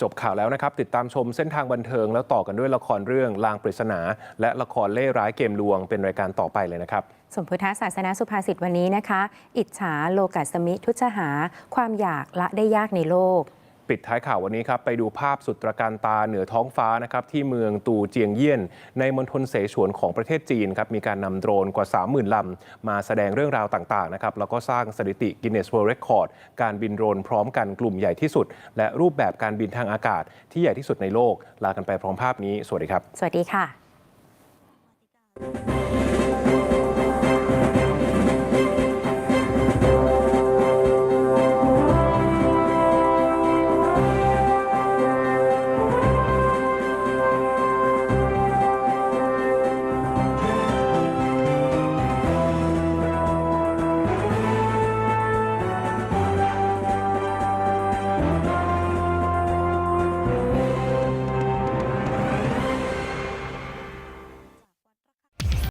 จบข่าวแล้วนะครับติดตามชมเส้นทางบันเทิงแล้วต่อกันด้วยละครเรื่องลางปริศนาและละครเล่ห์ร้ายเกมลวงเป็นรายการต่อไปเลยนะครับสมพุทธศาสนาสุภาษิตวันนี้นะคะอิจฉาโลกัสมิทุจหาความอยากละได้ยากในโลกปิดท้ายข่าววันนี้ครับไปดูภาพสุดตระการตาเหนือท้องฟ้านะครับที่เมืองตูเจียงเยี่ยนในมณฑลเสฉวนของประเทศจีนครับมีการนำโดรนกว่า 30,000 ลำมาแสดงเรื่องราวต่างๆนะครับแล้วก็สร้างสถิติกินเนสเวิลด์เรคคอร์ดการบินโดรนพร้อมกันกลุ่มใหญ่ที่สุดและรูปแบบการบินทางอากาศที่ใหญ่ที่สุดในโลกลากันไปพร้อมภาพนี้สวัสดีครับสวัสดีค่ะ